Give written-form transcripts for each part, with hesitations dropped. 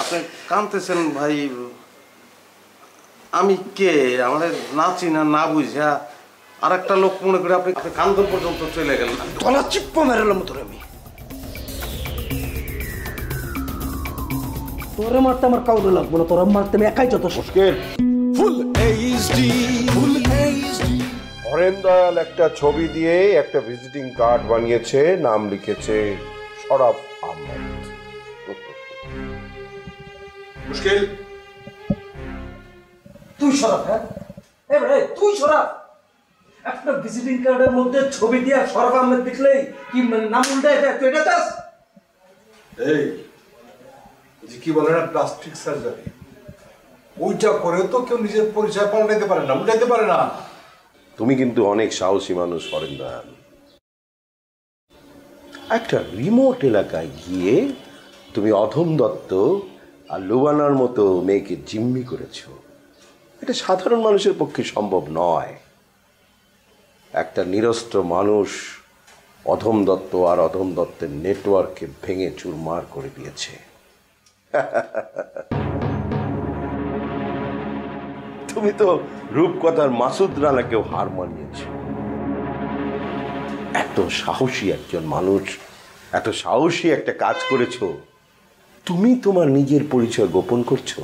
আপনি কাঁদতেছেন ভাই? আমি কে? আমাদের না চিনা না বুঝা আর একটা লোক মনে করে আপনি কান্দন পর্যন্ত চলে গেলেন। তলা চিপ্প মেরালাম তোর আমি। তোরে মারতে আমার কাউরে লাগবো না, তোরা মারতে আমি একাই যত। Full HD, full HD. Haren Dayal একটা ছবি দিয়ে একটা ভিজিটিং কার্ড বানিয়েছে, নাম লিখেছে শরাফ আহমেদ। মুশকিল তুই শরাফ? হ্যাঁ ভাই তুই শরাফ? একটা ভিজিটিং কার্ডের মধ্যে ছবি দিয়ে শরাফ আহমেদ লিখলেই কি নাম উল্টায় যায়? তুই এটা চাস? এই যে কি বলে না প্লাস্টিক সার্জারি, ওইটা করে তো কেউ নিজের পরিচয় পাল্টাইতে পারে না, উল্টাইতে পারে না। তুমি কিন্তু অনেক সাহসী মানুষ হরেন দয়াল। একটা রিমোট এলাকায় গিয়ে তুমি অধম দত্ত আর লুবানার মতো মেয়েকে জিম্মি করেছো। এটা সাধারণ মানুষের পক্ষে সম্ভব নয়। একটা নিরস্ত্র মানুষ অধম দত্ত আর অধম দত্তের নেটওয়ার্ককে ভেঙে চুরমার করে দিয়েছে। তুমি তো রূপকথার মাসুদ রানাকেও হার মানিয়েছ। এত সাহসী একজন মানুষ, এত সাহসী একটা কাজ করেছ, তুমি তোমার নিজের পরিচয় গোপন করছো।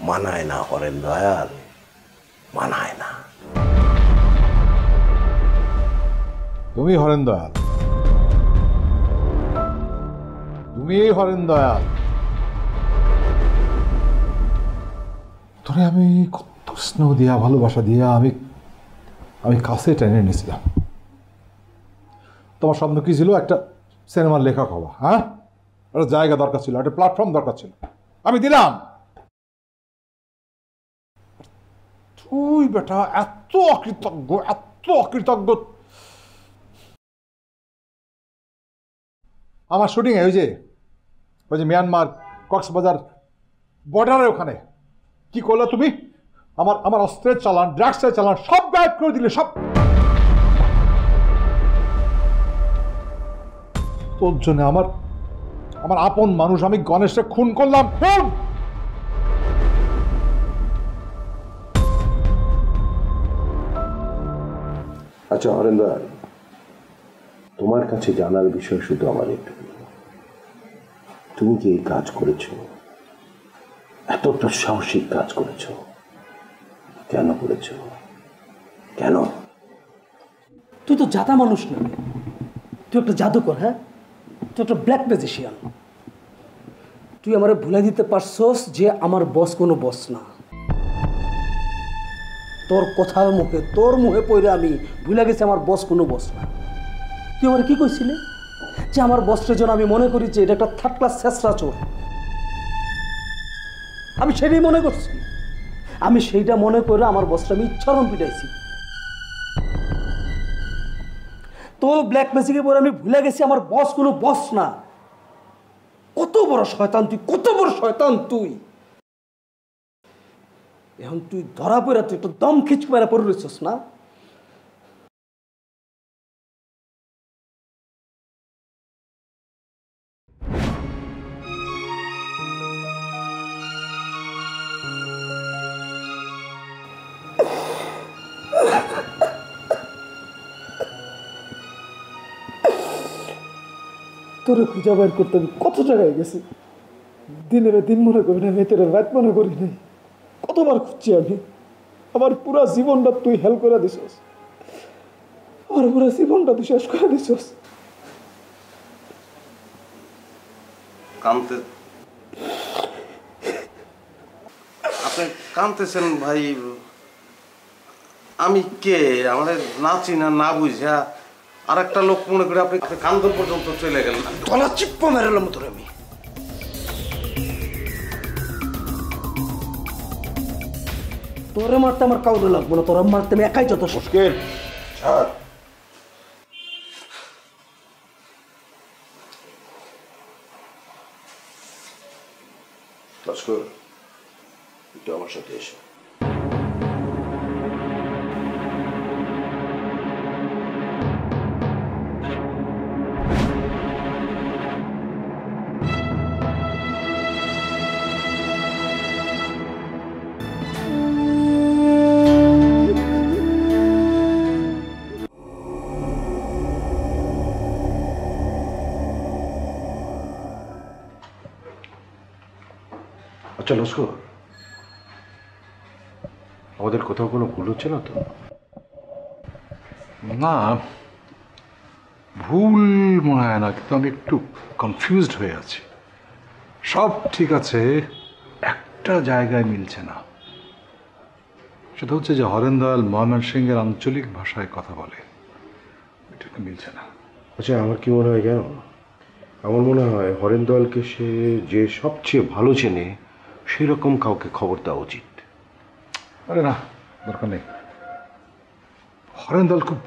মানায় না হরেন দয়াল, মানায় না। তুমি হরেন দয়াল, তুমি হরেন দয়াল। তোরে আমি কত স্নেহ দিয়া ভালোবাসা দিয়া আমি কাছে টেনে নিয়েছিলাম। তোমার স্বপ্ন কি ছিল? একটা সিনেমার লেখক হওয়া। হ্যাঁ, একটা জায়গা দরকার ছিল, একটা প্ল্যাটফর্ম দরকার ছিল, আমি দিলাম। তুই বেটা এত অকৃতজ্ঞ, এত অকৃতজ্ঞ। আমার শুটিং ওই যে মিয়ানমার কক্সবাজার বর্ডারের ওখানে কি করলে তুমি? আমার অস্ত্রের চালান, ড্রাগসের চালান সব গায়েব করে দিলে, সব। তোর জন্য আমার আপন মানুষ আমি গণেশকে খুন করলাম। আচ্ছা হরেন্দর, তোমার কাছে জানার বিষয় শুধু আমার একটু, তুমি কি এই কাজ করেছো? এতটা সাহসিক কাজ করেছো, কেন করেছো? কেন? তুই তো জাতা মানুষ না, তুই একটা জাদুকর। হ্যাঁ, তুই একটা ব্ল্যাক ম্যাজিশিয়ান। তুই আমারে ভুলে দিতে পারছস যে আমার বস কোনো বস না। তোর কথার মুখে, তোর মুখে পড়ে আমি ভুলে গেছি আমার বস কোনো বস না। তুই আমার কি কইছিলি যে আমার বসের জন্য আমি মনে করি যে এটা একটা থার্ড ক্লাস শেষরা চোর। আমি সেটাই মনে করছি। আমি সেইটা মনে করে আমার বসটা আমি ইচ্ছারণ পিটাইছি। তোর ব্ল্যাক ম্যাজিকে পরে আমি ভুলে গেছি আমার বস কোনো বস না। কত বড় শয়তান তুই, কত বড় শয়তান তুই। এখন তুই ধরা পড়া, তুই একটু দম খিচ মেরা পড়ে রয়েছিস না? তোরে খুঁজা বের করতে আমি কত জায়গায় গেছি, দিনের দিন মনে করি না, রাতের রাত মনে করি নাই। কতবার খুঁজছি আমি। আমার পুরা জীবনটা তুই হেল করে দিছস, আমার পুরা জীবনটা তুই শেষ করে দিছস। আপনি কাঁদতেছেন ভাই? আমি কে? আমাদের না চিনা না বুঝা আর একটা লোক মনে করে আপনি কান্দন পর্যন্ত চলে গেলেন। তলা চিপ্প মেরালাম তোর আমি। তোরে মারতে আমার কাউরে লাগবো না, তোরা মারতে আমি একাই যত। মুশকিল লস্কর, একটু আমার সাথে এসো। আচ্ছা লস্কর, আমাদের কোথাও কোনো ভুল হচ্ছে না তো? না, ভুল মনে হয় না, কিন্তু আমি একটু কনফিউজড হয়ে আছি। সব ঠিক আছে, একটা জায়গায় মিলছে না। সেটা হচ্ছে যে হরেন্দয়াল ময়মনসিংহের আঞ্চলিক ভাষায় কথা বলে, এটাকে মিলছে না। আচ্ছা, আমার কি মনে হয় জানো? আমার মনে হয় হরেন্দয়ালকে সে যে সবচেয়ে ভালো চেনে সেরকম কাউকে খবর দেওয়া উচিত। আরে না, দরকার নেই। হরেন্দয়াল খুব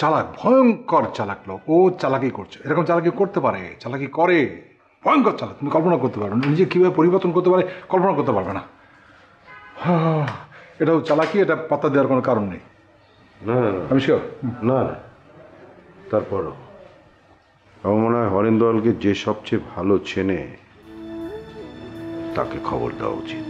চালাক, ভয়ঙ্কর চালাক লোক। ও চালাকি করছে, এরকম চালাকি করতে পারে, চালাকি করে, ভয়ঙ্কর চালাক। তুমি কল্পনা করতে পারবে না, নিজে কীভাবে পরিবর্তন করতে পারে কল্পনা করতে পারবে না। এটাও চালাকি, এটা পাত্তা দেওয়ার কোনো কারণ নেই। না না না, আমি শিওর। না না, তারপরও আমার মনে হয় হরেন্দয়ালকে যে সবচেয়ে ভালো চেনে তাকে খবর দেওয়া উচিত।